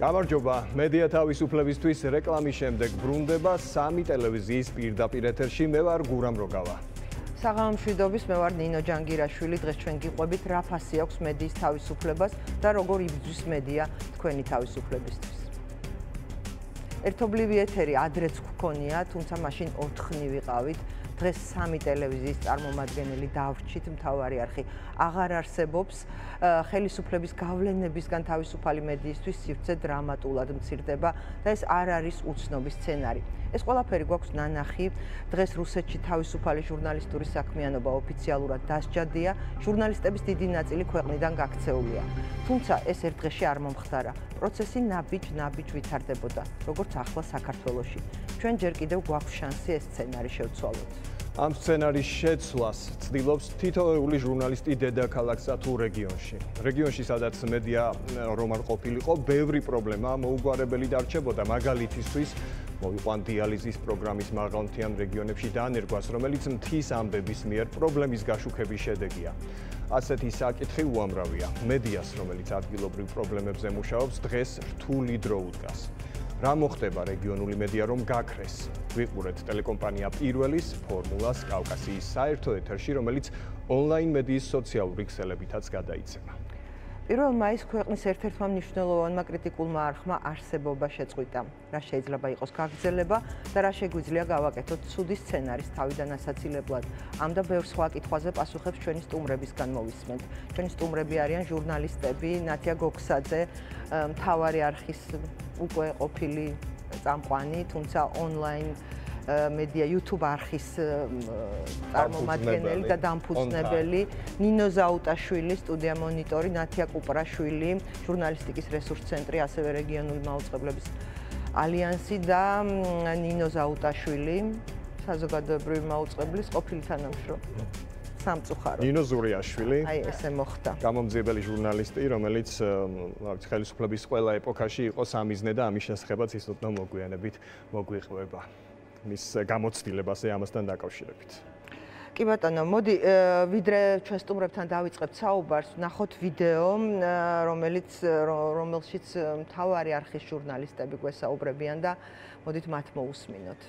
გამარჯობა, მედია თავისუფლებისთვის რეკლამის შემდეგ ბრუნდება 3 ტელევიზიის პირდაპირ ეთერში. მე ვარ გურამ როგავა. საღამო მშვიდობის, მე ვარ ნინო ჯანგირაშვილი. დღეს ჩვენ გიყვებით რა ფასი აქვს მედიის თავისუფლებას და როგორ იბრძვის მედია თქვენი თავისუფლებისთვის. ერთობლივი ეთერი ადრეც გქონია, თუმცა მაშინ 4-ნი ვიყავით. დღეს 3 ტელევიზიის წარმომადგენელი დავრჩით, მთავარი არხი აღარ არსებობს. ხელისუფლების გავლენებისგან თავისუფალი მედიისთვის სივრცე დრამატულად მცირდება და ეს არ არის უცნობი სცენარი. ეს ყველაფერი გვაქვს ნანახი. დღეს რუსეთში თავისუფალი ჟურნალისტური საქმიანობა ოფიციალურად დასჯადია, ჟურნალისტების დიდი ნაწილი ქვეყნიდან გაქცეულია. თუმცა ეს ერთ დღეში არ მომხდარა. პროცესი ნაბიჯ ვითარდებოდა, როგორც ახლა საქართველოში. ჩვენ ჯერ კიდევ გვაქვს შანსი ეს სცენარი შევცვალოთ. ამ სცენარის შეცვლას ცდილობს თითოეული ჟურნალისტი დედაქალაქსა თუ რეგიონში. რეგიონში, სადაც მედია რომ არ ყოფილიყო, ბევრი პრობლემა მოუგვარებელი დარჩებოდა. მაგალითისთვის მოვიყვან დიალიზის პროგრამის მაღალმთიან რეგიონებში დანერგვას, რომელიც მთის ამბების მიერ პრობლემის გაშუქების შედეგია. ასეთი საკითხი უამრავია. მედიას, რომელიც ადგილობრივ პრობლემებზე მუშაობს, დღეს რთული დრო უდგას. რა მოხდება რეგიონული მედია რომ გაქრეს? ვიყურეთ ტელეკომპანია პირველის ფორმულას კავკასიის საერთო ეთერში, რომელიც ონლაინ მედიის სოციალური ქსელებითაც გადაიცემა. 1 მაისს ქვეყნის ერთ-ერთმა მნიშვნელოვანმა კრიტიკულმა არხმა არსებობა შეწყვიტა. რა შეიძლება იყოს გაგრძელება და რა შეგვიძლია გავაკეთოთ ცუდი სცენარის თავიდან ასაცილებლად. ამ და ბევრ სხვა კითხვაზე პასუხებს ჩვენი სტუმრებისგან მოვისმენთ. ჩვენი სტუმრები არიან ჟურნალისტები ნათია გოგსაძე, მთავარი არხის უკვე ყოფილი წამყვანი, თუმცა ონლაინ მედია YouTube არხის წარმომადგენელი და დამფუძნებელი, ნინო ზაუტაშვილი, სტუდია მონიტორი, ნათია კუპრაშვილი, ჟურნალისტიკის რესურს ცენტრი, ასევე რეგიონული მაუწყებლების ალიანსი და ნინო ზაუტაშვილი, საზოგადოებრივი მაუწყებლის ყოფილი თანამშრომელი. სამწუხაროდ. ნინო ზურიაშვილი. აი ესე მოხდა. გამომძიებელი ჟურნალისტი, რომელიც ხელისუფლების ყველა ეპოქაში იყო სამიზნე და ამის შესახებაც ის ოდნავ მოგვიანებით მოგვიყვება. მის გამოცდილებაზე ამასთან დაკავშირებით. კი ბატონო, მოდი ვიდრე ჩვენ სტუმრებთან დავიწყებთ საუბარს, ნახოთ ვიდეო, რომელშიც მთავარი არხის ჟურნალისტები გვესაუბრებიან და მოდით მათ მოусმინოთ.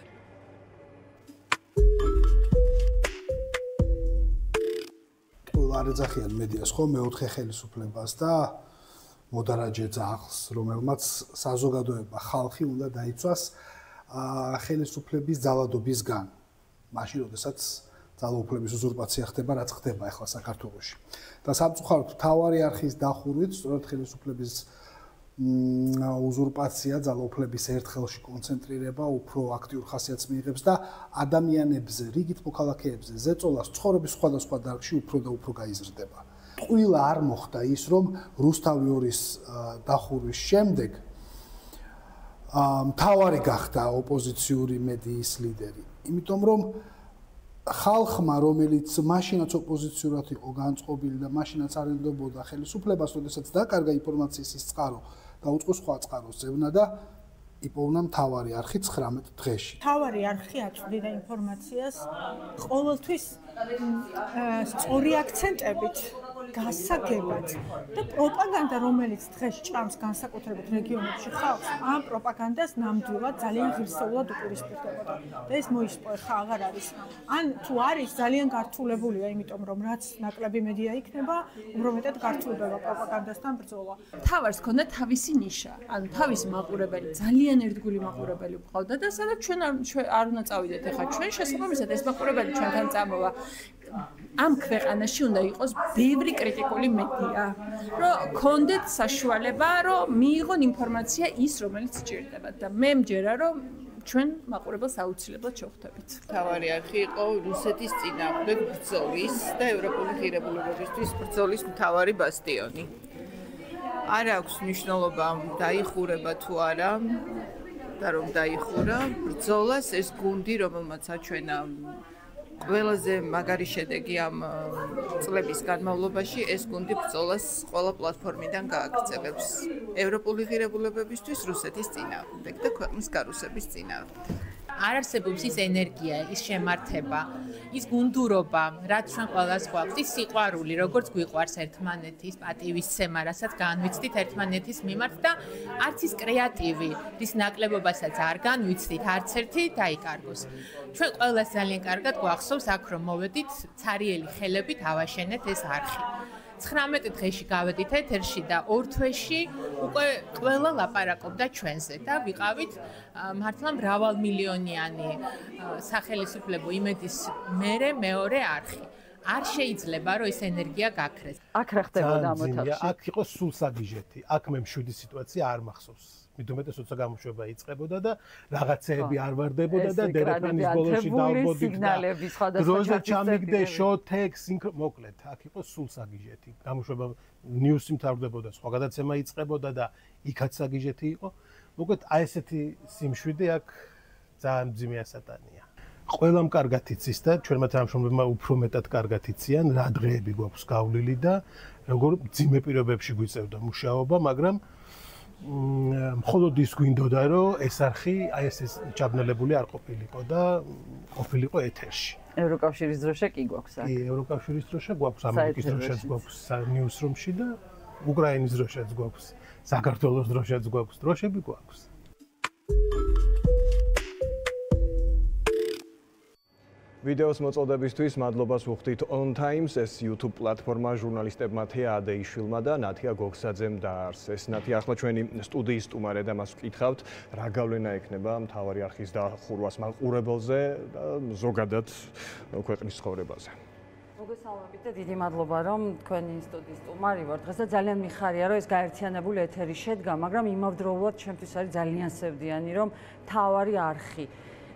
არ ეძახიან მედიას ხო მეოთხე ხელისუფლებას და მოდარაჯე ძაღლს, რომელმაც საზოგადოება, ხალხი უნდა დაიცვას ხელისუფლების ძალადობისგან. მაშინ, როდესაც ძალაუფლების უზურპაცია ხდება, რაც ხდება ახლა საქართველოში. და სამწუხაროდ მთავარი არხის დახურვით, სწორედ ხელისუფლების უზურპაცია, ძალაუფლების ერთხელში კონცენტრირება უფრო აქტიურ ხასიათს მიიღებს და ადამიანებზე, რიგით მოქალაქეებზე, ზეწოლას ცხოვრების სხვადასხვა დარგში უფრო და უფრო გაიზრდება. ტყუილა არ მოხდა ის, რომ რუსთავი 2-ის დახურვის შემდეგ მთავარი გახდა ოპოზიციური მედიის ლიდერი. იმიტომ რომ ხალხმა, რომელიც მაშინაც ოპოზიციურად იყო განწყობილი და მაშინაც არ ენდობოდა ხელისუფლებას, როდესაც დაკარგა ინფორმაციის ის წყარო და უწყო სხვა წყაროს ზევნა და იპოვნა მთავარი არხი 19 დღეში. მთავარი არხი აწვდიდა ინფორმაციას ყოველთვის სწორი აქცენტებით, გასაგებად და პროპაგანდა, რომელიც დღეს ჭამს განსაკუთრებით რეგიონებში ხალხს, ამ პროპაგანდას ნამდვილად ძალიან ღირსეულად უპირისპირდებოდა. და ეს მოისპო, ხა აღარ არის. ან თუ არის, ძალიან გართულებულია, იმიტომ რომ რაც ნაკლები მედია იქნება, უფრო მეტად გართულდება პროპაგანდასთან ბრძოლა. თავარს ქონდა თავისი ნიშა, ანუ თავისი მაყურებელი, ძალიან ერთგული მაყურებელი ვყავდა და სადაც ჩვენ არ უნდა წავიდეთ ახლა ჩვენ შესაბამისად ეს მაყურებელი ჩვენთან წამოვა. ამ ქვეყანაში უნდა იყოს ბევრი კრიტიკული მედია, რომ კონდეთ საშუალება, რომ მიიღონ ინფორმაცია ის, რომელიც სჭირდება და მე მჯერა, რომ ჩვენ მაყურებელს აუცილებლად შევხვდებით. მთავარი არხი იყო რუსეთის წინააღმდეგ ბრძოლის და ევროპული ღირებულებებისთვის ბრძოლის მთავარი ბასტიონი. არ აქვს მნიშვნელობა დაიხურება თუ არა და რომ დაიხურა ბრძოლას ეს გუნდი, რომელმაც აჩვენა ყველაზე მაგარი შედეგი ამ წლების განმავლობაში, ეს გუნდი ბრძოლას ყველა პლატფორმიდან გააგრძელებს. ევროპული ღირებულებებისთვის, რუსეთის წინააღმდეგ და ქვეყნის გარუსების წინააღმდეგ. არ არსებობს ის ენერგია, ის შემართება, ის გუნდურობა, რაც ჩვენ ყველას გვაქვს, ის სიყვარული, როგორც გვიყვარს ერთმანეთის პატივისცემა, რასაც განვიცდით ერთმანეთის მიმართ და არც ის კრეატივი, რის ნაკლებობასაც არ განვიცდით, არც ერთი დაიკარგოს. ჩვენ ყველას ძალიან კარგად გვახსოვს აქ რომ მოვედით, ცარიელი ხელებით ავაშენეთ ეს არხი. 19 დღეში გავედით ეთერში და 2 თვეში უკვე ყველა ლაპარაკობდა ჩვენზე და ვიყავით მართლა მრავალმილიონიანი სახელმწიფო იმედის მეორე არხი. არ შეიძლება რომ ეს ენერგია გაქრეს. აქ რა ხდებოდა მოთახში? აქ იყო სულ საგიჟეთი. აქ მე მშვიდი სიტუაცია არ მახსოვს. მithumetes როცა გამოშვება იწყებოდა და რაღაცეები არ ვარდებოდა და დერეფანის ბოლოში დავბოდით სიგნალები სხვადასხვა დროზე ჩამიგდე შოთექ მოკლედ აქ იყო სულ საგიჟეთი. გამოშვება ნიუსი მთავრდებოდა, სხვა გადაცემა იწყებოდა და იქაც საგიჟეთი იყო. მოკლედ აი ესეთი სიმშვიდე აქ ძალიან მძიმე ასატანია. ყველამ კარგად იცის და ჩვენმა თანამშრომლებმა უფრო მეტად კარგად იციან, რა დღეები გვაქვს გავლილი და როგორ მძიმე პირობებში გვიწევდა მუშაობა, მაგრამ მხოლოდ ის გვინდოდა რომ ეს არხი აი ეს ჩაბნელებული არ ყოფილიყო და ყოფილიყო ეთერში. ევროკავშირის დროშა კი გვაქვს აქ. კი, ევროკავშირის დროშა გვაქვს, ამერიკის დროშაც გვაქვს ნიუსრუმში და უკრაინის დროშაც გვაქვს, საქართველოს დროშაც გვაქვს, დროშები გვაქვს. ვიდეოს მოწოდებისთვის მადლობას ვუხდით On Times, ეს YouTube პლატფორმა ჟურნალისტებმა თეა ადეიშვილმა და ნათია გოგსაძემ დაარსეს. ნათია, ახლა ჩვენი სტუდიის სტუმარე და მას ვკითხავთ, რა გავლენა ექნება მთავარი არხის დახურვას მაყურებელზე და ზოგადად ქვეყნის ცხოვრებაზე. მოგესალმებით და დიდი მადლობა, რომ თქვენი სტუდიის სტუმარი ვარ. დღეს ძალიან მიხარია, რომ ეს გაერთიანებული ეთერი შედგა, მაგრამ იმავდროულად ჩემთვის არის ძალიან სევდიანი, რომ მთავარი არხი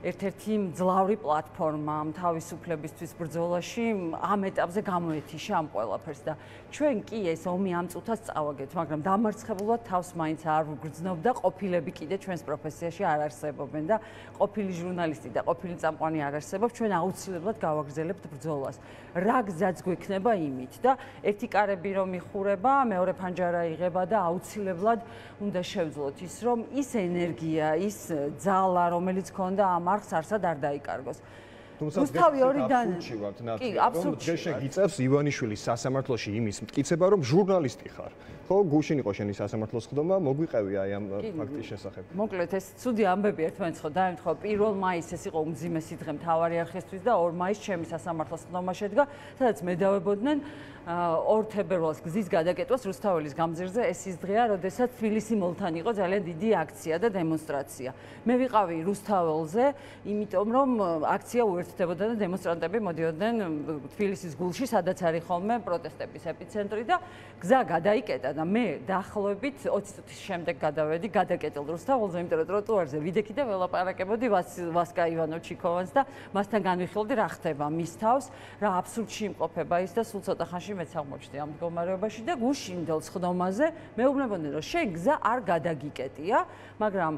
ერთ-ერთი მძლავრი პლატფორმა თავისუფლებისთვის ბრძოლაში ამ ეტაპზე გამოეთიშა ამ ყველაფერს და ჩვენ კი ეს ომი ამ წუთას წავაგეთ, მაგრამ დამარცხებულად თავს მაინც არ ვგრძნობ და ყოფილები კიდე ჩვენს პროფესიაში არ არსებობენ და ყოფილი ჟურნალისტი და ყოფილი წამყვანი არ არსებობს, ჩვენ აუცილებლად გავაგრძელებთ ბრძოლას. რა გზაც გვექნება იმით და ერთი კარები რომ იხურება, მეორე ფანჯარა იღება და აუცილებლად უნდა შევძლოთ ის, რომ ის ენერგია, ის ძალა, რომელიც ქონდა ამ არხს არსად არ დაიკარგოს. რუსთავი ორიდან კი, აბსოლუტურად. დღეს შეგიწევს ივანიშვილის სასამართლოში იმის მტკიცება, რომ ჟურნალისტი ხარ. ხო, გუშინ იყო შენი სასამართლოს ხდომა, მოგვიყევი აი ამ ფაქტის შესახებ. მოკლედ ეს ცუდი ამბები ერთმანეთს ხო დაემთხვა. 1 მაისს ეს იყო უმძიმესი დღე მთავარი არხისთვის და 2 მაისს ჩემი სასამართლოს ხდომა შედგა, სადაც მედავებოდნენ 2 თებერვალს გზის გადაკეტვას რუსთაველის გამზირზე. ეს ის დღეა, როდესაც თბილისი-მოლთან იყო ძალიან დიდი აქცია და დემონსტრაცია. მე ვიყავი რუსთაველზე, იმიტომ რომ აქცია უერთდებოდა და დემონსტრანტები მოდიოდნენ თბილისის გულში, სადაც არის ხოლმე პროტესტების ეპიცენტრი და გზა გადაიკეტა და მე დაახლოებით 20 წუთის შემდეგ გადავედი გადაკეტილ რუსთაველზე, იმიტომ რომ ტროტუარზე ვიდექი და ველაპარაკებოდი ვასკა ივანოვ-ჩიქოვანს და მასთან განვიხილდი რა ხდება მის თავს, რა აბსურდში იმყოფება ის და სულ ცოტა ხანში მეც აღმოჩნდი ამ მდგომარეობაში და გუშინდელ ხდომაზე მეუბნებოდნენ რომ შენ გზა არ გადაგიკეტია, მაგრამ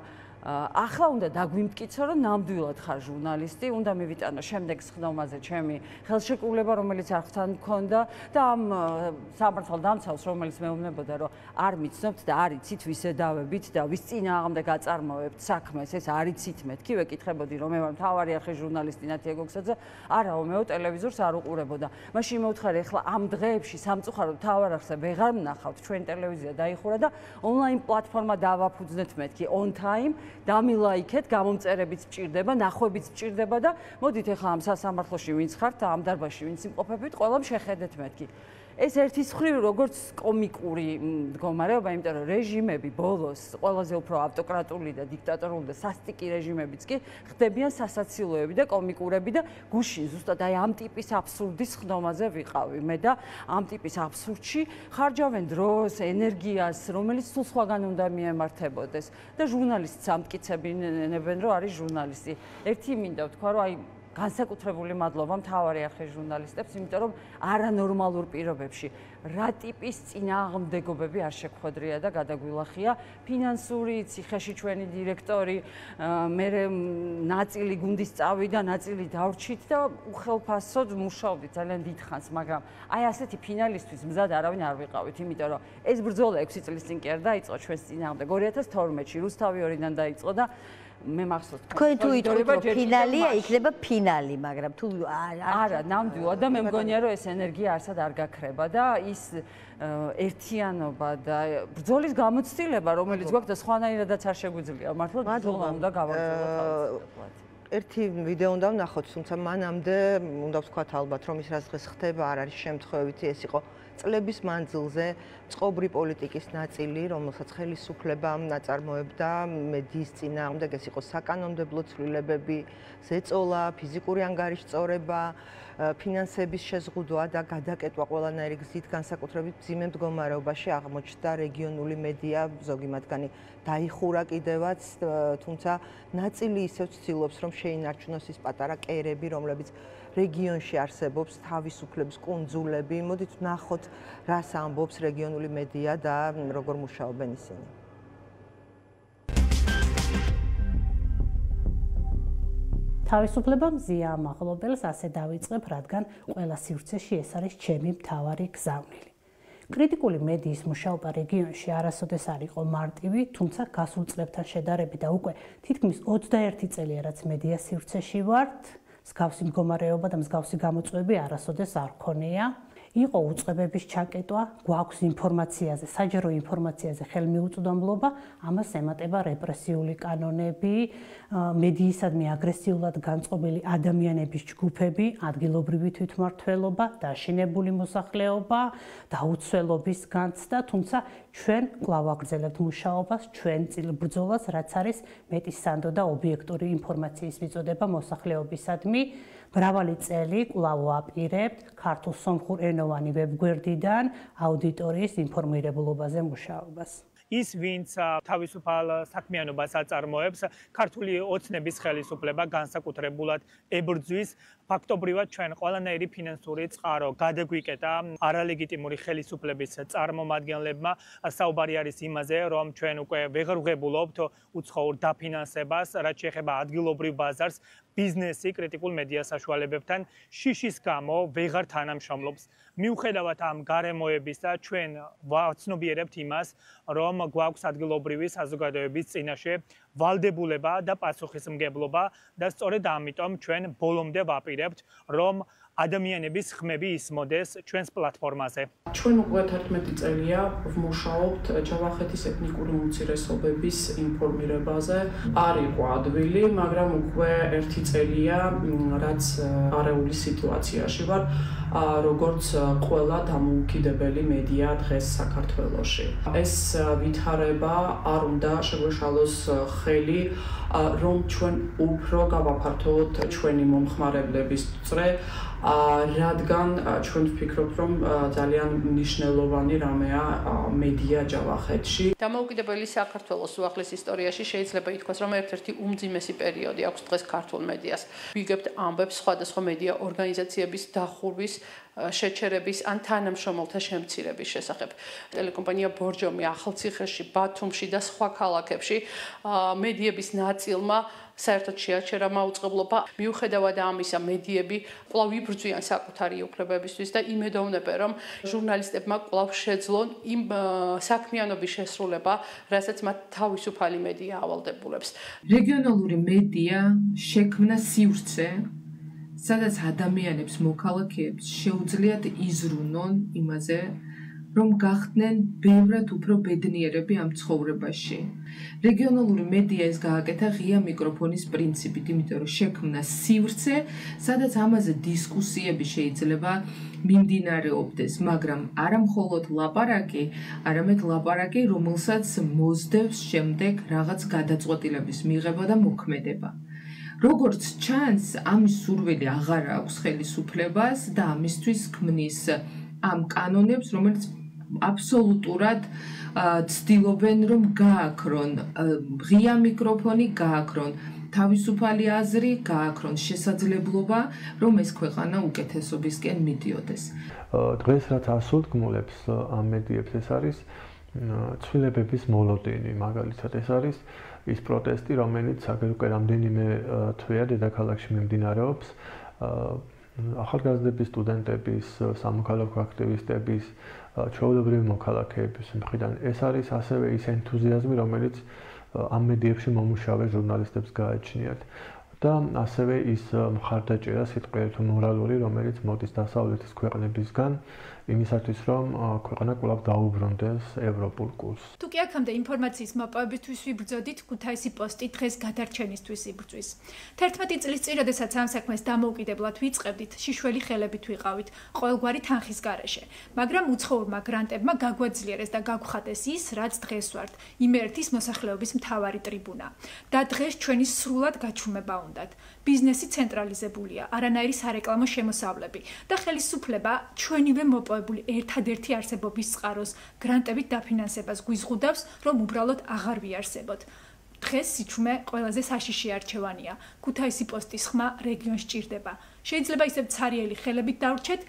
ახლა უნდა დაგვიმტკიცო, რომ ნამდვილად ხარ ჟურნალისტი, უნდა მივიტანო შემდეგ ხდომაზე ჩემი ხელშეკრულება, რომელიც არხთან მქონდა და ამ სამართალდამცავს, რომელიც მეუბნებოდა, რომ არ მიცნობთ და არ იცით ვის ედავებით და ვის წინააღმდეგ აწარმოებთ საქმეს, ეს არ იცით მეთქი, ვეკითხებოდი, რომ მე ვარ მთავარი არხის ჟურნალისტი ნათია გოგსაძე, არაო, მეო ტელევიზორს არ უყურებოდა. მაშინ მეუთხარი, ახლა ამ დღეებში სამწუხაროდ მთავარ არხზე ვეღარ ვნახავთ, ჩვენი ტელევიზია დაიხურა და ონლაინ პლატფორმა დავაფუძნეთ მეთქი On Time. დამილაიქეთ, გამომწერებიც მჭირდება, ნახვებიც მჭირდება და მოდით ახლა ამ სასამართლოში ვინც ხართ, ამ დარბაზში ვინც იმყოფებით, ყველამ შეხედეთ მეთქი. ეს ერთის მხრივ როგორც კომიკური მდგომარეობა, იმიტომ რომ რეჟიმები ბოლოს ყველაზე უფრო ავტოკრატული და დიქტატორული და სასტიკი რეჟიმებიც კი ხდებიან სასაცილოები და კომიკურები და გუშინ ზუსტად აი ამ ტიპის აბსურდის ხდომაზე ვიყავი მე და ამ ტიპის აბსურდში ხარჯავენ დროს, ენერგიას, რომელიც სულ სხვაგან უნდა მიემართებოდეს და ჟურნალისტს ამტკიცებინებენ, რომ არის ჟურნალისტი. ერთი მინდა ვთქვა, რომ აი განსაკუთრებული მადლობა მთავარი არხის ჟურნალისტებს, იმიტომ რომ არანორმალურ პირობებში რა ტიპის წინააღმდეგობები არ შეგვხვედრია და გადაგვილახია. ფინანსური, ციხეში ჩვენი დირექტორი, მე ნაწილი გუნდის წავიდა, ნაწილი დავრჩით და უხელფასოდ მუშაობდით ძალიან დიდხანს, მაგრამ აი ასეთი ფინალისთვის მზად არავინ არ ვიყავით, იმიტომ რომ ეს ბრძოლა 6 წლის წინ კი არ დაიწყო ჩვენს წინააღმდეგ. 2012-ში რუსთავი 2-დან დაიწყო და მე მახსოვს თქვენ თუ იტყვით რომ ფინალია იქნება ფინალი მაგრამ თუ არა ნამდვილად და მე მგონია რომ ეს ენერგია არსად არ გაქრება და ის ერთიანობა და ბრძოლის გამოცდილება რომელიც გვაქვს და სხვანაირადაც არ შეგვიძლია მართლა ბრძოლა უნდა გავაგრძელოთ ერთი ვიდეო უნდა ვნახოთ თუმცა მანამდე უნდა ვთქვათ ალბათ რომ ის რაც დღეს ხდება არ არის შემთხვევითი ეს იყო წლების მანძილზე წყობრი პოლიტიკის ნაწილი, რომელსაც ხელისუფლებამ ნაწარმოებდა მედიის წინააღმდეგ, ეს იყო საკანონმდებლო ცვლილებები, ზეწოლა, ფიზიკური ანგარიშწორება, ფინანსების შეზღუდვა და გადაკეტვა ყველანაირი გზით განსაკუთრებით მძიმე მდგომარეობაში აღმოჩნდა რეგიონული მედია, ზოგი მათგანი დაიხურა კიდევაც, თუმცა ნაწილი ისევ ცდილობს, რომ შეინარჩუნოს ის პატარა კერები, რომლებიც რეგიონში არსებობს თავისუფლების კუნძულები. მოდით ვნახოთ, რას ამბობს რეგიონული მედია და როგორ მუშაობენ ისინი. თავისუფლება მზია ამაღლობელს ასე დავიწყებ, რადგან ყველა სივრცეში ეს არის ჩემი მთავარი გზავნილი. კრიტიკული მედიის მუშაობა რეგიონში არასოდეს არ იყო მარტივი, თუმცა გასულ წლებთან შედარებით და უკვე თითქმის 21 წელია რაც მედია სივრცეში ვართ, მსგავსი მდგომარეობა და მსგავსი გამოწვევები არასოდეს არ ქონია. იყო უწყებების ჩაკეტვა, გვაქვს ინფორმაციაზე, საჯარო ინფორმაციაზე ხელმიუწვდომლობა, ამას ემატება რეპრესიული კანონები, მედიისადმი აგრესიულად განწყობილი ადამიანების ჯგუფები, ადგილობრივი თვითმმართველობა, დაშინებული მოსახლეობა, დაუცველობის განცდა, თუმცა ჩვენ კვლავ აგრძელებთ მუშაობას, ჩვენ ბრძოლას, რაც არის მეტისანდო და ობიექტური ინფორმაციის მიწოდება მოსახლეობისადმი. მრავალი წელი კვლავ ვაპირებთ ქართულ-სომხურ ენოვანი ვებგვერდიდან აუდიტორიის ინფორმირებულობაზე მუშაობას. ის ვინც თავისუფალ საქმიანობას აწარმოებს, ქართული ოცნების ხელისუფლება განსაკუთრებულად ებრძვის ფაქტობრივად ჩვენ ყველანაირი ფინანსური წყარო გადაგვიკეტა არალეგიტიმური ხელისუფლების წარმომადგენლებმა. საუბარი არის იმაზე, რომ ჩვენ უკვე ვეღარ ვღებულობთ უცხოურ დაფინანსებას, რაც შეეხება ადგილობრივ ბაზარს, ბიზნესი კრიტიკულ მედია საშუალებებთან შიშის გამო ვეღარ თანამშრომლობს. მიუხედავად ამ გარემოებისა, ჩვენ ვაცნობიერებთ იმას, რომ გვაქვს ადგილობრივი საზოგადოების წინაშე ვალდებულება და პასუხისმგებლობა და სწორედ ამიტომ ჩვენ ბოლომდე ვაპირებთ, რომ ადამიანების ხმები ისმოდეს ჩვენს პლატფორმაზე. ჩვენ უკვე 11 წელია ვმუშაობთ ჯავახეთის ეთნიკური უმცირესობების ინფორმირებაზე. არ იყო ადვილი, მაგრამ უკვე 1 წელია, რაც არეული სიტუაციაში ვარ, როგორც ყველა დამოუკიდებელი მედია დღეს საქართველოში. ეს ვითარება არ უნდა შეგვეშალოს ხელი, რომ ჩვენ უფრო გავაფართოვოთ ჩვენი მომხმარებლების წრე, რადგან ჩვენ ვფიქრობთ, რომ ძალიან მნიშვნელოვანი რამეა მედია ჯავახეთში. დამოუკიდებელი საქართველოს უახლეს ისტორიაში შეიძლება ითქვას, რომ ერთ-ერთი უმძიმესი პერიოდი აქვს დღეს ქართულ მედიას. ვიგებთ ამბებს სხვადასხვა მედია ორგანიზაციების დახურვის, შეჩერების ან თანამშრომელთა შემცირების შესახებ. ტელეკომპანია ბორჯომი ახალციხეში, ბათუმში და სხვა ქალაქებში მედიების ნაწილმა საერთოდ შეაჩერა მაუწყებლობა. მიუხედავად ამისა, მედიები კვლავ იბრძვიან საკუთარი უფლებებისთვის და იმედოვნებენ, რომ ჟურნალისტებმა კვლავ შეძლონ იმ საქმიანობის შესრულება, რასაც მათ თავისუფალი მედია ავალდებულებს. რეგიონალური მედია შექმნა სივრცე, სადაც ადამიანებს, მოქალაქეებს შეუძლიათ იზრუნონ იმაზე, რომ გახდნენ ბევრად უფრო ბედნიერები ამ ცხოვრებაში. რეგიონალური მედია ეს გააკეთა ღია მიკროფონის პრინციპით, იმიტომ რომ შექმნა სივრცე, სადაც ამაზე დისკუსიები შეიძლება მიმდინარეობდეს, მაგრამ არა მხოლოდ ლაპარაკი, არამედ ლაპარაკი, რომელსაც მოსდევს შემდეგ რაღაც გადაწყვეტილების მიღება და მოქმედება. როგორც ჩანს, ამის სურვილი აღარ აქვს ხელისუფლებას და ამისთვის ქმნის ამ კანონებს, რომელიც აბსოლუტურად ცდილობენ, რომ გააქრონ ღია მიკროფონი, გააქრონ თავისუფალი აზრი, გააქრონ შესაძლებლობა, რომ ეს ქვეყანა უკეთესობისკენ მიდიოდეს. დღეს რაც ასულთქმულებს ამ მედიებს, ეს არის ცვლილებების მოლოდინი, მაგალითად ეს არის ის პროტესტი, რომელიც უკვე რამდენიმე თვეა დედაქალაქში მიმდინარეობს. ახალგაზრდების, სტუდენტების, სამოქალაქო აქტივისტების, ჩვეულებრივი მოქალაქეების მხრიდან. ეს არის ასევე ის ენთუზიაზმი, რომელიც ამ მედიებში მომუშავე ჟურნალისტებს გააჩნიათ. და ასევე ის მხარდაჭერა სიტყვიერ თუ მორალური, რომელიც მოდის დასავლეთის ქვეყნებისგან, იმისათვის რომ ქვეყანა კვლავ დაუბრუნდეს ევროპულ კურსს. თუ კი აქამდე ინფორმაციის მოპოვებისთვის ვიბრძოდით, ქუთაისი პოსტი დღეს გადარჩენისთვის იბრძვის. 11 წლის წინ, როდესაც ამ საქმეს დამოუკიდებლად ვიწყებდით, შიშველი ხელებით ვიყავით, ყოველგვარი თანხის გარეშე, მაგრამ უცხოურმა გრანტებმა გაგვაძლიერეს და გაგვხატეს ის, რაც დღეს ვართ, იმერეთის მოსახლეობის მთავარი ტრიბუნა. და დღეს ჩვენი სრულად გაჩუმება უნდათ. ბიზნესი ცენტრალიზებულია, არანაირი სარეკლამო შემოსავლები და ხელისუფლება ჩვენივე მოპოვებული ერთადერთი არსებობის წყაროს გრანტებით დაფინანსებას გვიზღუდავს, რომ უბრალოდ აღარ ვიარსებოთ. დღეს სიჩუმე ყველაზე საშიში არჩევანია. ქუთაისი პოსტის ხმა რეგიონს ჭირდება. შეიძლება ისევ ცარიელი ხელებით დავრჩეთ,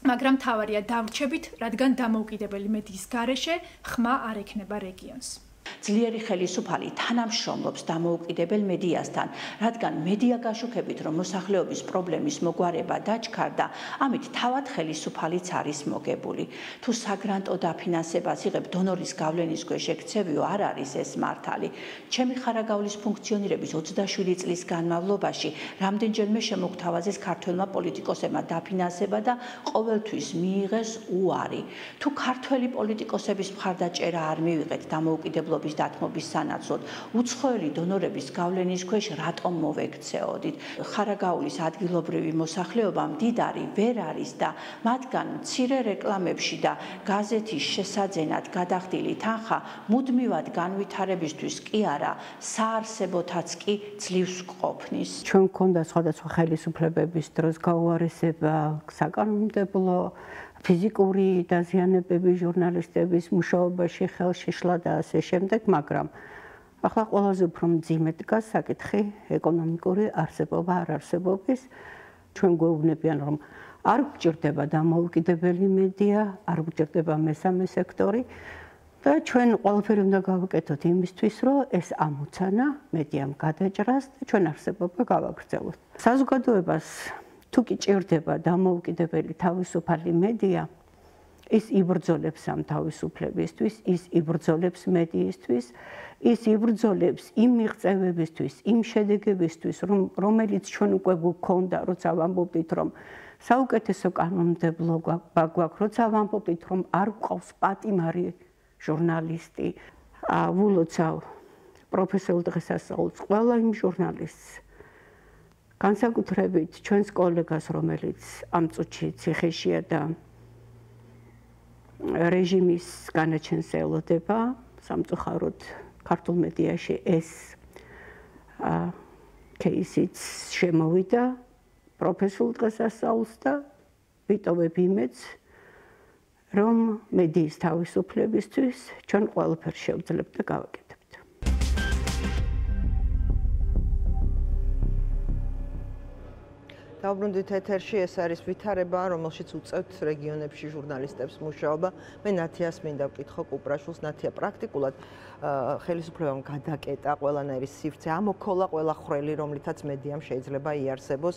მაგრამ თავარია დავრჩებით, რადგან დამოუკიდებელი მედიის გარეშე ხმა არ ექნება რეგიონს. ძლიერი ხელისუფალი თანამშრომლობს დამოუკიდებელ მედიასთან, რადგან მედია გაშუქებით, რომ მოსახლეობის პრობლემის მოგვარება დაჩქარდა, ამით თავად ხელისუფალიც არის მოგებული. თუ საგრანტო დაფინანსებას იღებ დონორის გავლენის ქვეშ ექცევიო, არ არის ეს მართალი. ჩემი ხარაგაულის ფუნქციონირების 27 წლის განმავლობაში რამდენჯერმე შემოგთავაზეს ქართველმა პოლიტიკოსებმა დაფინანსება და ყოველთვის მიიღეს უარი. თუ ქართველი პოლიტიკოსების მხარდაჭერა არ მივიღეთ დამოუკიდებლობის დათმობის სანაცვლოდ, უცხოელი დონორების გავლენის ქვეშ რატომ მოვექცეოდით? ხარაგაულის ადგილობრივი მოსახლეობა მდიდარი ვერ არის და მათგან მცირე რეკლამებში და გაზეთის შესაძენად გადახდილი თანხა მუდმივად განვითარებისთვის კი არა, საარსებოთაც კი ძლივს ყოფნის. ჩვენ გვქონდა სხვადასხვა ხელისუფლებების დროს გაუარესება საკანონმდებლო ფიზიკური დაზიანებები ჟურნალისტების მუშაობაში, ხელშიშლა და ასე შემდეგ, მაგრამ ახლა ყველაზე უფრო მძიმე დგას საკითხი ეკონომიკური არსებობა არ არსებობის. ჩვენ გვეუბნებიან, რომ არ გვჭირდება დამოუკიდებელი მედია, არ გვჭირდება მესამე სექტორი და ჩვენ ყველაფერი უნდა გავაკეთოთ იმისთვის, რომ ეს ამოცანა მედიამ გადაჭრას და ჩვენ არსებობა გავაგრძელოთ. საზოგადოებას თუ კი ჭირდება დამოუკიდებელი თავისუფალი მედია, ის იბრძოლებს ამ თავისუფლებისთვის, ის იბრძოლებს მედიისთვის, ის იბრძოლებს იმ მიღწევებისთვის, იმ შედეგებისთვის, რომელიც ჩვენ უკვე გვქონდა, როცა ვამბობდით, რომ საუკეთესო კანონმდებლო გვაქვს, როცა ვამბობდით, რომ არ გვყავს პატიმარი ჟურნალისტი. ვილოცავ პროფესიულ დღესასწაულს ყველა იმ ჟურნალისტს, განსაკუთრებით ჩვენს კოლეგას, რომელიც ამ წუთში ციხეშია და რეჟიმის განაჩენს ელოდება, სამწუხაროდ ქართულ მედიაში ეს кейსიც შემოვიდა პროფესიულ დღესასწაულს და ვიტოვებ იმედს, რომ მედიის თავისუფლებისთვის ჩვენ ყველაფერს შევძლებთ და გავაკეთებთ. დავბრუნდით ეთერში, ეს არის ვითარება, რომელშიც უწევთ რეგიონებში ჟურნალისტებს მუშაობა. მე ნათიას მინდა ვკითხო კუპრაშვილს, ნათია პრაქტიკულად ხელისუფლებამ გადაკეტა ყველანაირი სივრცე, ამოქოლა ყველა ხრელი, რომლითაც მედიამ შეიძლება იარსებოს.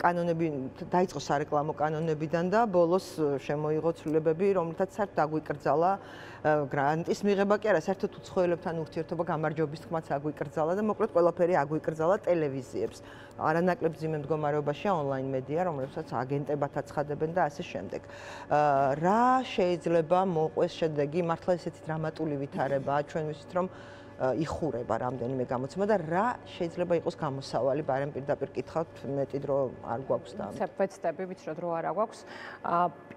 კანონები დაიწყო სარეკლამო კანონებიდან და ბოლოს შემოიღო ცვლილებები, რომლითაც საერთოდ აგვიკრძალა გრანტის მიღება კი არა, საერთოდ უცხოელებთან ურთიერთობა გამარჯვების თქმაც აგვიკრძალა და მოკლედ ყველაფერი აგვიკრძალა ტელევიზიებს. არანაკლებ ძიმე მდგომარეობაშია ონლაინ მედია, რომლებსაც აგენტებად აცხადებენ და ასე შემდეგ. რა შეიძლება მოყვეს შედეგი, მართლა ესეთი დრამატული ვითარებაა, ჩვენ ვიცით რომ იხურება რამდენიმე გამოცემა და რა შეიძლება იყოს გამოსავალი, ბარემ პირდაპირ კითხავთ, მეტი დრო არ გვაქვს და ვეცდები, ვიცი რომ დრო არ აგვაქვს.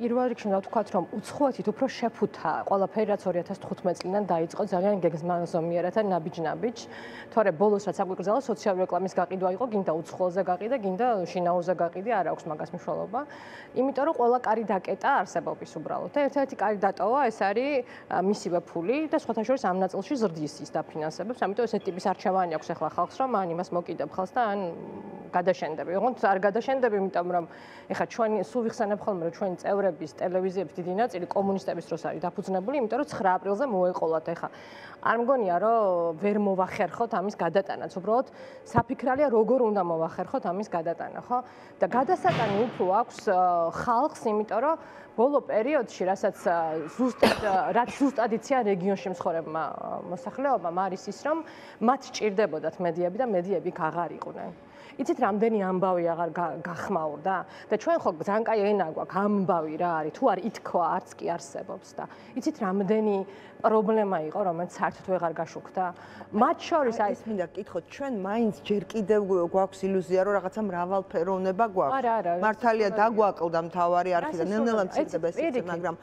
პირველ რიგში უნდა ვთქვათ, რომ უცხოეთით უფრო შეფუთა ყველაფერი, რაც 2015 წლიდან დაიწყო, ძალიან გეგმაზომიერად და ნაბიჯ-ნაბიჯ. თორე ბოლოს რაც აგვიკრძალა სოციალური რეკლამის გაყიდვა იყო, გინდა უცხოელზე გაყიდა, გინდა შინაურზე გაყიდე, არ აქვს მაგას მნიშვნელობა. იმიტომ რომ ყველა კარი დაკეტა არსებობის უბრალოდ და ერთ-ერთი კარი დატოვა, ეს არის მისივე ფული და სხვათა შორის ამ ნაწილში ზრდის ის დაფინანსებებს, ამიტომ ესეთი ტიპის არჩევანი აქვს ახლა ხალხს, რომ ან იმას მოკიდებ ხალხს და ან გადაშენდები. ოღონდ არ გადაშენდები, იმიტომ რომ ეხლა ჩვენი სულ ვიხსენებ ხოლმე, რომ ჩვენი წევრების ტელევიზიების დიდი ნაწილი კომუნისტების დროს არის დაფუძნებული, იმიტომ რომ 9 აპრილზე მოეყოლათ. ეხლა არ მგონია, რომ ვერ მოვახერხოთ ამის გადატანაც. უბრალოდ საფიქრალია, როგორ უნდა მოვახერხოთ ამის გადატანა, ხო? და გადასატანი უფრო აქვს ხალხს, იმიტომ რომ ბოლო პერიოდში, რაც ზუსტად იციან რეგიონში მცხოვრებმა მოსახლეობამ, მაგრამ არის ის, რომ მათ სჭირდებოდათ მედიები და მედიები აღარ იყვნენ. იცით რამდენი ამბავი აღარ გახმაურდა და ჩვენ ხო ძალიან კაი ენა გვაქვს ამბავი რა არის თუ არ ითქვა არც კი არსებობს და იცით რამდენი პრობლემა იყო რომელიც საერთოდ ვეღარ გაშუქდა მათ შორის აი ეს მინდა გკითხოთ ჩვენ მაინც ჯერ კიდევ გვაქვს ილუზია რომ რაღაცა მრავალფეროვნება გვაქვს მართალია დაგვაკლდა მთავარი არხი და ნელ-ნელა მცირდება ეს მაგრამ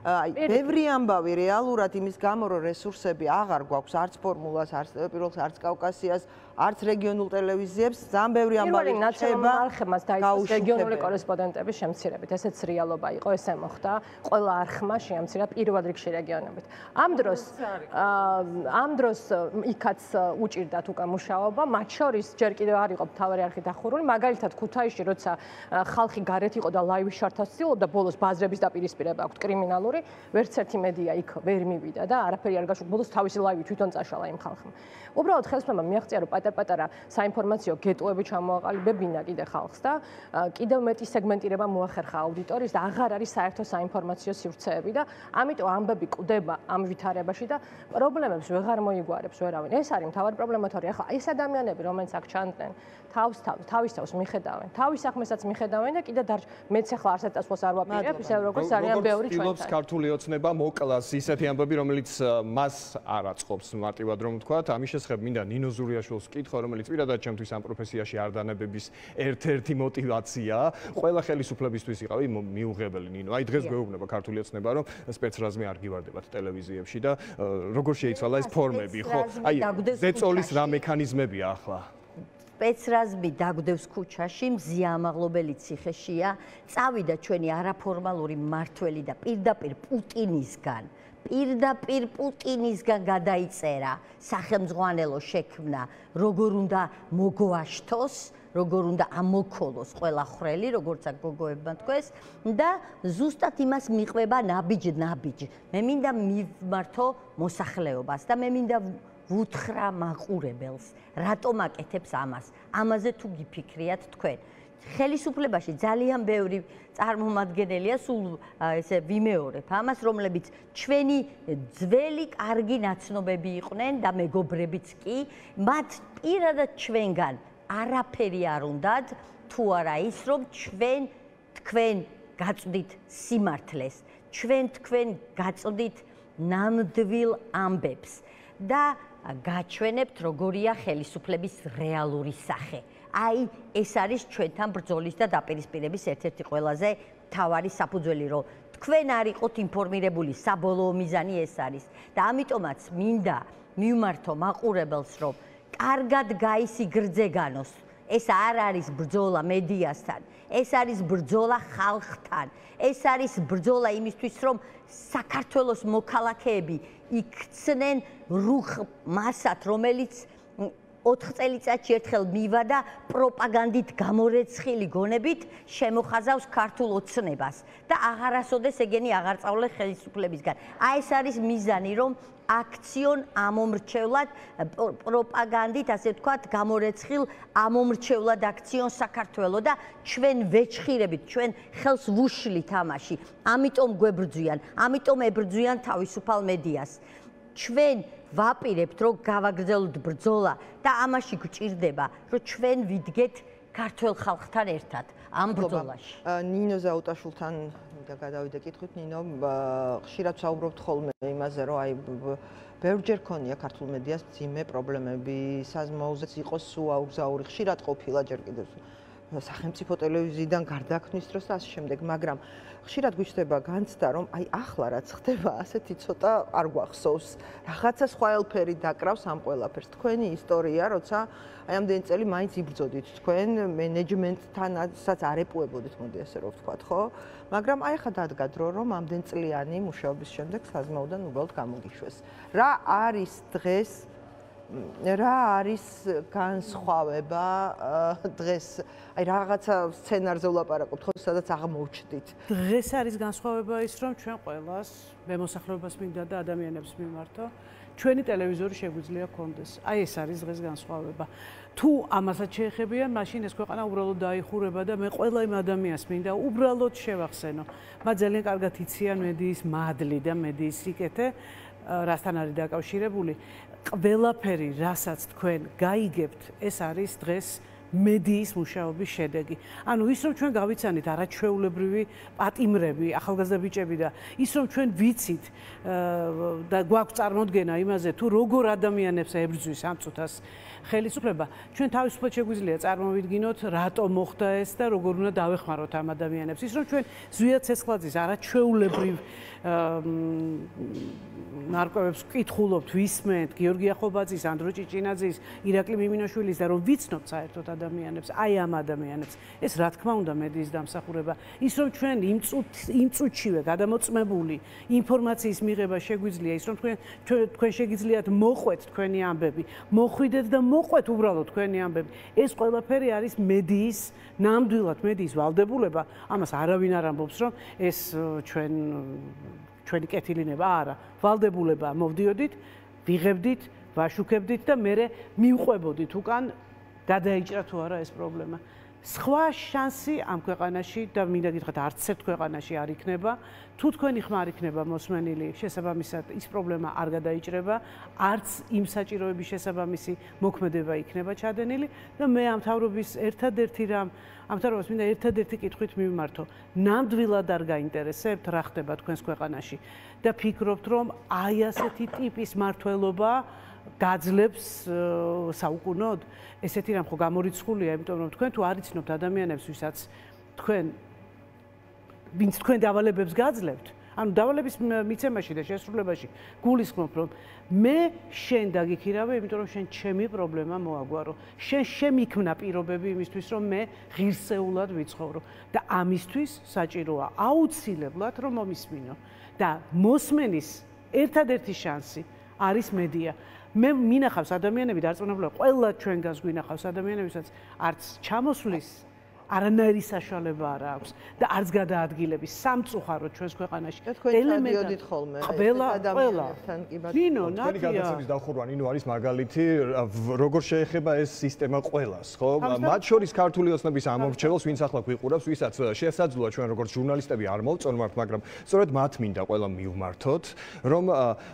აი ბევრი ამბავი რეალურად იმის გამო რომ რესურსები აღარ გვაქვს არც ფორმულას არც პირველს არც კავკასიას არც რეგიონულ ტელევიზიებს ძალიან ბევრი ამბავი რჩება არხებმაც დაიწყოს რეგიონული კორესპონდენტების შემცირებით ესეც რეალობა იყო ესე მოხდა ყველა არხმა შეამცირა პირველ რიგში რეგიონებით ამ დროს იქაც უჭირდათ უკვე მუშაობა მათ შორის ჯერ კიდევ არ იყო მთავარი არხი დახურული მაგალითად ქუთაისში როცა ხალხი გარეთ იყო და ლაივის შართავს ცდილობდა ბოლოს ბაზრების დაპირისპირება აქვს კრიმინალური ვერც ერთი მედია იქ ვერ მივიდა და არაფერი არ გაშუქდა ბოლოს თავისი ლაივი თვითონ წაშალა იმ ხალხმა უბრალოდ ხელისუფლებამ მიაღწია რომ პატარ-პატარა საინფორმაციო გეტოები ჩამოაყალიბებინა კიდე ხალხს და კიდევ მეტი სეგმენტირება მოახერხა აუდიტორიის და აღარ არის საერთო საინფორმაციო სივრცეები და ამიტომ ამბები კვდება ამ ვითარებაში და პრობლემებს ვეღარ მოიგვარებს ვერავინ. ეს არის მთავარი პრობლემა თორე ახლა ეს ადამიანები რომელიც აქ ჩანდნენ თავის თავს მიხედავენ თავის საქმესაც მიხედავენ და კიდე მეც ახლა არსებობს არ ვაპირებ ისე როგორც ძალიან ბევრი ჩვენთან. ცდილობს ქართული ოცნება მოკლას ისეთი ამბები რომელიც მას არ აწყობს მარტივად რომ ვთქვათ ამის შესახებ მინდა ნინო ზურიაშვილს ვკითხო რომელიც პირადად ჩემთვის ამ პროფესიაში არ დანებების ერთ-ერთი мотиваცია ყველა ხელისუფლებისთვის იყავი მიუღებელი ნინო აი დღეს გვეუბნება ქართული ოცნება რომ სპეცრაზმი არ გივარდებათ ტელევიზიებში და როგორ შეიცვალა ეს ფორმები ხო აი ზეწოლის რა მექანიზმებია ახლა სპეცრაზმი დაგვდევს ქუჩაში მზიამაღლობელი ციხეშია წავიდა ჩვენი არაფორმალური მმართველი და პირდაპირ პუტინისგან გადაიწერა სახელმძღვანელო შექმნა როგორ უნდა მოგვაშთოს როგორ უნდა ამოქოლოს ყველა ხრელი როგორც აქ გოგოებმა თქვეს და ზუსტად იმას მიყვება ნაბიჯ მე მინდა მივმართო მოსახლეობას და მე მინდა ვუთხრა მაყურებელს რატომ აკეთებს ამაზე თუ გიფიქრიათ თქვენ ხელისუფლებაში ძალიან ბევრი წარმომადგენელია სულ ესე ვიმეორებ ამას რომლებიც ჩვენი ძველი კარგი ნაცნობები იყვნენ და მეგობრებიც კი მათ პირადად ჩვენგან არაფერი არ უნდათ თუ არა ის რომ თქვენ გაწვდით სიმართლეს თქვენ გაწვდით ნამდვილ ამბებს და გაჩვენებთ როგორია ხელისუფლების რეალური სახე აი ეს არის ჩვენთან ბრძოლის და დაპირისპირების ერთ-ერთი ყველაზე მთავარი საფუძველი რომ თქვენ არ იყოთ ინფორმირებული საბოლოო მიზანი ეს არის და ამიტომაც მინდა მივმართო მაყურებელს რომ კარგად გაისი გრძეგანოს ეს არ არის ბრძოლა მედიასთან ეს არის ბრძოლა ხალხთან ეს არის ბრძოლა იმისთვის რომ საქართველოს მოქალაქეები იქცნენ რუხ მასად რომელიც 4 წელიწადში ერთხელ მივა და პროპაგანდით გამორეცხილი გონებით შემოხაზავს ქართულ ოცნებას და აღარასოდეს ეგენი აღარ წავლე ხელისუფლებისგან. აი ეს არის მიზანი რომ აქციონ ამომრჩევლად პროპაგანდით ასე ვთქვათ გამორეცხილ ამომრჩევლად აქციონ საქართველო და ჩვენ ვეჩხირებით ჩვენ ხელს ვუშლით ამაში. ამიტომ გვებრძვიან, ამიტომ ებრძვიან თავისუფალ მედიას. ჩვენ ვაპირებთ რომ გავაგრძელოთ ბრძოლა და ამაში გვჭირდება რომ ჩვენ ვიდგეთ ქართულ ხალხთან ერთად ამ ბრძოლაში. ნინო ზაუტაშვილთან და გადავიდე კითხვით ნინო ხშირად ვსაუბრობთ ხოლმე იმაზე რომ აი ბევრჯერ ქონია ქართულ მედიას მძიმე პრობლემები საზმაოზეც იყო სულ აუგზაური ხშირად ყოფილა ჯერ კიდევ სახელმწიფო ტელევიზიიდან გარდაქმნის დროს და ასე შემდეგ მაგრამ ხშირად გვიჩნდება განცდა რომ აი ახლა რაც ხდება ასეთი ცოტა არ გვახსოვს რაღაცა სხვა ელფერი დაკრავს ამ ყველაფერს თქვენი ისტორია როცა აი ამდენი წელი მაინც იბრძოდით თქვენ მენეჯმენტთანაც არ ეპუებოდით მოდი ასე რომ ვთქვათ ხო მაგრამ აი ახლა დადგა დრო რომ ამდენ წლიანი მუშაობის შემდეგ საზმაოდან უბრალოდ გამოგიშვეს რა არის დღეს რა არის განსხვავება დღეს აი რაღაცა სცენარზე ვლაპარაკობთ ხო სადაც აღმოჩნდით დღეს არის განსხვავება ის რომ ჩვენ ყველას მემოსახლეობას მინდა და ადამიანებს მიმართო ჩვენი ტელევიზორი შეგვიძლია გქონდეს აი ეს არის დღეს განსხვავება თუ ამასაც შეეხებიან მაშინ ეს ქვეყანა უბრალოდ დაიხურება და მე ყველა იმ ადამიანს მინდა უბრალოდ შევახსენო მათ ძალიან კარგად იციან მედიის მადლი და მედიის სიკეთე რასთან არის დაკავშირებული, ყველაფერი, რასაც თქვენ გაიგებთ, ეს არის დღეს მედიის მუშაობის შედეგი. ანუ ის რომ ჩვენ გავიცანით არაჩვეულებრივი პატიმრები, ახალგაზრდა ბიჭები და ის რომ ჩვენ ვიცით და გვაქვს წარმოდგენა იმაზე თუ როგორ ადამიანებს ებრძვის ამ წუთას ხელისუფლება, ჩვენ თავისუფლად შეგვიძლია წარმოვიდგინოთ, რატო მოხდა ეს და როგორ უნდა დავეხმაროთ ამ ადამიანებს. ის რომ ჩვენ ზვიად ცეცხლაძის არაჩვეულებრივ ნარკვევებს ვკითხულობთ, ვისმენთ, გიორგი ახობაძის, ანდრო ჭიჭინაძის, ირაკლი მიმინაშვილის და რომ ვიცნობთ საერთოდ ადამიანებს, აი ამ ადამიანებს, ეს რა თქმა უნდა მედიის დამსახურება. ის რომ ჩვენ იმ წუთშივე გადამოწმებული ინფორმაციის მიღება შეგვიძლია, ის რომ თქვენ შეგიძლიათ მოყვეთ თქვენი ამბები, მოხვიდეთ და მოყვეთ უბრალოდ თქვენი ამბები. ეს ყველაფერი არის მედიის, ნამდვილად მედიის ვალდებულება. ამას არავინ არ ამბობს, რომ ეს ჩვენი კეთილინება არა. ვალდებულება მოვდიოდით, ვიღებდით, ვაშუქებდით და მე მივყვებოდით უკან გადაიჭრა თუ არა ეს პრობლემა. სხვა შანსი ამ ქვეყანაში და მინდა გითხრათ არც ერთ ქვეყანაში არ იქნება. თუ თქვენი ხმა არ იქნება მოსმენილი, შესაბამისად ის პრობლემა არ გადაიჭრება, არც იმ საჭიროების შესაბამისი მოქმედება იქნება ჩადენილი და მე ამ მთავრობის მინდა ერთადერთი კითხვით მივმართო. ნამდვილად არ გაინტერესებთ რა ხდება თქვენს ქვეყანაში და ფიქრობთ რომ აი ასეთი ტიპის მართლობა გაძლებს საუკუნოდ ესეთი რამ ხო გამორიცხულია, იმიტომ რომ თქვენ თუ არ იცნობთ ადამიანებს, ვინც თქვენ დავალებებს გაძლევთ, ანუ დავალების მიცემაში და შესრულებაში გულისხმობ, რომ მე შენ დაგიქირავე, იმიტომ რომ შენ ჩემი პრობლემა მოაგვარო. შენ შემიქმნა პირობები იმისთვის, რომ მე ღირსეულად ვიცხოვრო და ამისთვის საჭიროა აუცილებლად რომ მომისმინო და მოსმენის ერთადერთი შანსი არის მედია. მე მინახავს ადამიანები დარწმუნებული ვარ, ყველა ჩვენგანს გვინახავს ადამიანებისაც არც ჩამოსვლის არანაირი საშუალება არ აქვს და არც გადაადგილების სამწუხაროდ ჩვენს ქვეყანაში. ელემენტად ხოლმე ყველა ნინო თქვენი გადაცემის დავხურვა ნინო არის მაგალითი, როგორ შეეხება ეს სისტემა ყველას, ხო? მათ შორის ქართული ოცნების ამომრჩეველს, ვინც ახლა გვიყურებს, ვისაც შესაძლოა ჩვენ როგორც ჟურნალისტები არ მოვწონვართ, მაგრამ სწორედ მათ მინდა ყველა მივმართოთ, რომ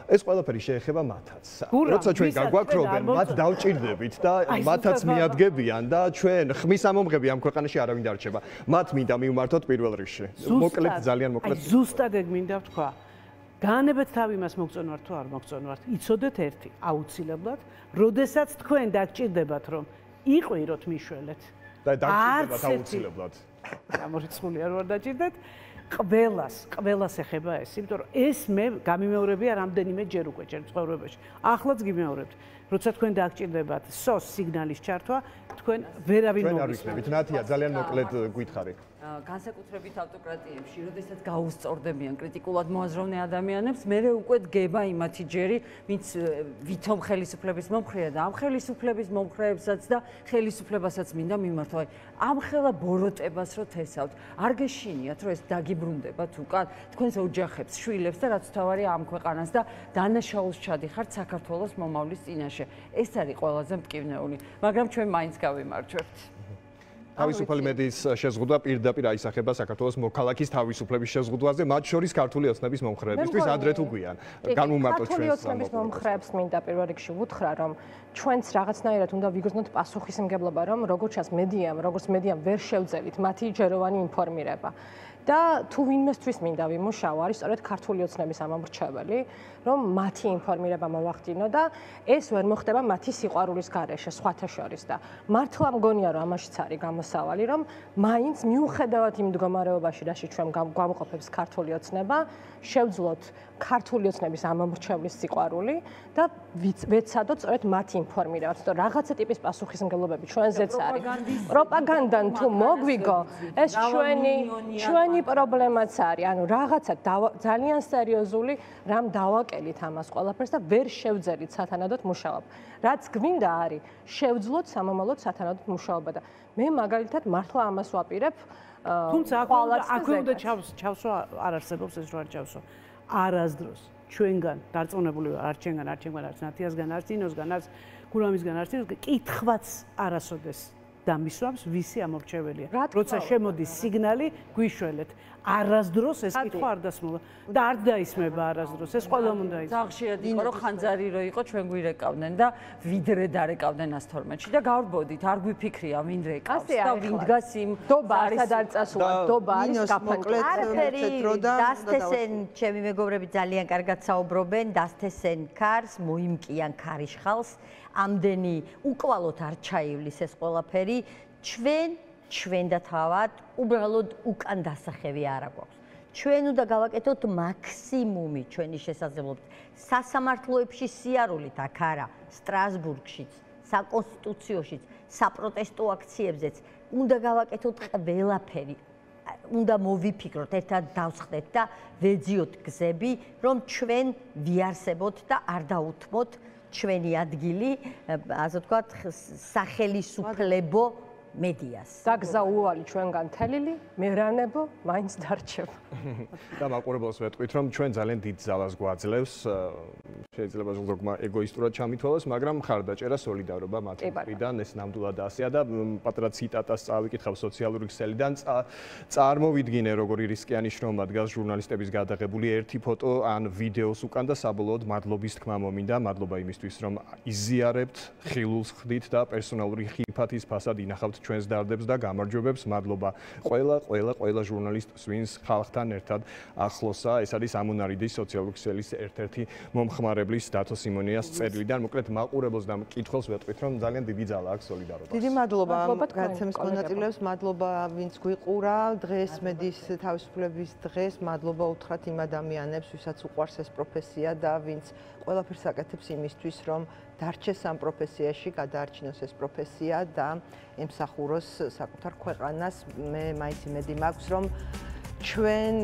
ეს ყველაფერი შეეხება მათაც. როცა ჩვენ გაგვაქრობენ, მათ დავჭირდებით და მათაც მიადგებიან და ჩვენ ხმის ამომღები ამ ქვეყანაში არავინ დარჩება. მათ მინდა მივმართოთ პირველ რიგში. მოკლედ, ძალიან მოკლედ. ზუსტად ეგ მინდა ვთქვა. განებეთ თავი მას მოგწონვართ თუ არ მოგწონვართ. იცოდეთ ერთი, აუცილებლად, როდესაც თქვენ დაგჭირდებათ, რომ იყვიროთ მიშველეთ. და დაგჭირდებათ აუცილებლად. გამორიცხულია რომ არ დაჭირდეთ. ყველას ეხება ეს, იმიტომ რომ ეს მე გამიმეორებია რამდენიმე ჯერ უკვე ჩემ ცხოვრებაში. ახლაც გიმეორებთ. როცა თქვენ დაგჭირდებათ SOS სიგნალის ჩართვა, თქვენ ვერავინ მოგისმენთ. ნათია, ძალიან მოკლედ გითხარი. განსაკუთრებით ავტოკრატიებში, როდესაც გაუსწორდებიან კრიტიკულად მოაზროვნე ადამიანებს, მერე უკვე დგება იმათი ჯერი, ვინც ვითომ ხელისუფლების მომხრეა და ამ ხელისუფლების მომხრეებსაც და ხელისუფლებასაც მინდა მიმართო. ამ ხელა ბოროტებას რო თესავთ, არ გეშინიათ, რომ ეს დაგიბრუნდებათ უკან თქვენს ოჯახებს, შვილებს და რაც თავარი ამ ქვეყანას და დანაშაულს ჩადიხართ საქართველოს მომავლის წინაშე. ეს არის ყველაზე მტკივნეული, მაგრამ ჩვენ მაინც გავიმარჯვებთ. თავისუფალი მედიის შეზღუდვა პირდაპირ აისახება საქართველოს მოქალაქის თავისუფლების შეზღუდვაზე, მათ შორის ქართული ოცნების მომხრეებისთვის ადრე თუ გვიან. განმომარტოთ ჩვენს ქართული ოცნების მომხრეებს მინდა პირველ რიგში ვუთხრა, რომ ჩვენც რაღაცნაირად უნდა ვიგრძნოთ პასუხისმგებლობა, რომ როგორც ჩანს მედიამ ვერ შევძელით მათი ჯეროვანი ინფორმირება. და თუ ვინმესთვის მინდა ვიმუშაო, არის სწორედ ქართული ოცნების ამომრჩეველი, რომ მათი ინფორმირება მოვახდინო და ეს ვერ მოხდება მათი სიყვარულის გარეშე, სხვათა შორის და მართლა მგონია, რომ ამაშიც არის გამოსავალი, რომ მაინც მიუხედავად იმ მდგომარეობაში, რაში ჩვენ გვამყოფებს ქართული ოცნება, შევძლოთ ქართული ოცნების ამომრჩევლის სიყვარული და ვეცადოთ სწორედ მათი ინფორმირება, თორემ რაღაცა ტიპის პასუხისმგებლობები ჩვენზეც არის. პროპაგანდან თუ მოგვიგო, ეს ჩვენი პრობლემაც არის. ანუ რაღაცა ძალიან სერიოზული რამ დავაკელით ამას ყველაფერს და ვერ შევძელით სათანადოდ მუშაობა. რაც გვინდა არის შევძლოთ სამომავლოდ სათანადოდ მუშაობა და მე მაგალითად მართლა ამას ვაპირებ. თუმცა აქვე უნდა ჩავსვა, არ არსებობს ეს რო არ ჩავსვა. არასდროს ჩვენგან დარწმუნებული ვარ, არც ჩვენგან, არც ნათიასგან, არც ინოსგან, არც გურამისგან, არც კითხვაც არასოდეს დამისვამს, ვისი ამორჩეველია. როცა შემოდის სიგნალი, გვიშველეთ. არასდროს ეს კითხვა არ დასმულა და არ დაისმება არასდროს. ეს ყველამ უნდა იცოდეს. ზაღშიად იყო რომ ხანძარი რო იყო ჩვენ გვირეკავდნენ და ვიდრე დარეკავდნენ 112-ში და გავრბოდით, არ გვიფიქრია ვინ რეკავს და ვინ დგას იმ დობა არც არ წასულა, დობა არის გაფანტული. არაფერი დასთესენ, ჩემი მეგობრები ძალიან კარგად საუბრობენ, დასთესენ ქარს, მოიმკიან ქარიშხალს, ამდენი უკვალოდ არ ჩაივლის ეს ყველაფერი, ჩვენ და თავად უბრალოდ უკან დასახევი არ აქვს. ჩვენ უნდა გავაკეთოთ მაქსიმუმი ჩვენი შესაძლებლობით. სასამართლოებში სიარულით აქ არა, სტრასბურგშიც, საკონსტიტუციოშიც, საპროტესტო აქციებზეც უნდა გავაკეთოთ ყველაფერი. უნდა მოვიფიქროთ, ერთად დავსხდეთ და ვეძიოთ გზები, რომ ჩვენ ვიარსებოთ და არ დაუთმოთ ჩვენი ადგილი, ასე ვთქვათ, სახელისუფლებო მედიას. დაგზაუვალი ჩვენგან თელილი, მერანებო მაინც დარჩება. და მაყურებელს ვეტყვით, რომ ჩვენ ძალიან დიდ ძალას გვაძლევს, შეიძლება ზოგმა ეგოისტურად ჩამითვალოს, მაგრამ მხარდაჭერა, სოლიდარობა მათ მხრიდან ეს ნამდვილად ასეა და პატრა ციტატას წავიკითხავ სოციალური ქსელიდან, წარმოვიდგინე როგორი რისკიანი შრომა დგას ჟურნალისტების გადაღებული ერთი ფოტო ან ვიდეოს უკან და საბოლოოდ მადლობის თქმა მომინდა, მადლობა იმისთვის, რომ იზიარებთ, ხილულს ხდით და პერსონალური ხიფათის ფასად ინახავთ ჩვენს დარდებს და გამარჯვებებს. მადლობა ყველა ჟურნალისტს, ვინც ხალხთან ერთად ახლოსა. ეს არის ამონარიდის სოციალური ქსელის ერთ-ერთი მომხმარებლის დათო სიმონიას წერილიდან. მოკლედ მაყურებელს და მკითხველს ვეტყვით, რომ ძალიან დიდი ძალა აქვს სოლიდარობას. დიდი მადლობა გადაცემის მონაწილეებს, მადლობა ვინც გვიყურა დღეს მედიის თავისუფლების დღეს, მადლობა უთხრათ იმ ადამიანებს, ვისაც უყვარს ეს პროფესია და ვინც ყველაფერს აკეთებს იმისთვის, რომ დარჩეს ამ პროფესიაში, გადაარჩინოს ეს პროფესია და ემსახუროს საკუთარ ქვეყანას. მე მაინც იმედი მაქვს, რომ ჩვენ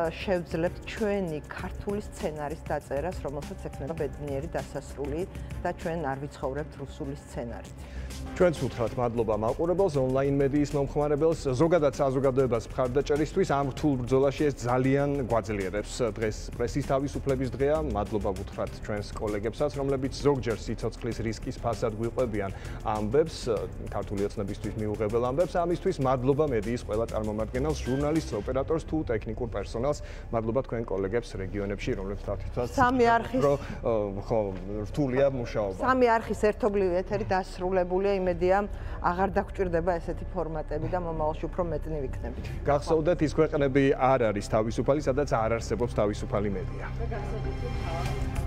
შევძლებთ ჩვენი ქართული სცენარის დაწერას, რომელსაც ექნება ბედნიერი დასასრული და ჩვენ არ ვიცხოვრებთ რუსული სცენარით. ჩვენც უთხრათ მადლობა მაყურებელს, ონლაინ მედიის მომხმარებელს, ზოგადად საზოგადოებას მხარდაჭერისთვის ამ რთულ ბრძოლაში ეს ძალიან გვაძლიერებს. დღეს პრესის თავისუფლების დღეა, მადლობა ვუთხრათ ჩვენს კოლეგებსაც, რომლებიც ზოგჯერ სიცოცხლის რისკის ფასად გვიყვებიან ამბებს, ქართული ოცნებისთვის მიუღებელ ამბებს. ამისთვის მადლობა მედიის ყველა წარმომადგენელს, ჟურნალისტს, ოპერატორს თუ ტექნიკურ პერსონალს. მადლობა თქვენ კოლეგებს რეგიონებში, რომლებიც თვითონ სამი არხის რთულია მუშაობა. სამი არხის ერთობლივი ეთერი დასრულებულია. იმედია აღარ დაგვჭირდება ესეთი ფორმატები და მომავალში უფრო მეტნი ვიქნებით. გახსოვდეთ ის ქვეყნები არ არის თავისუფალი, სადაც არ არსებობს თავისუფალი მედია. და გახსოვდეთ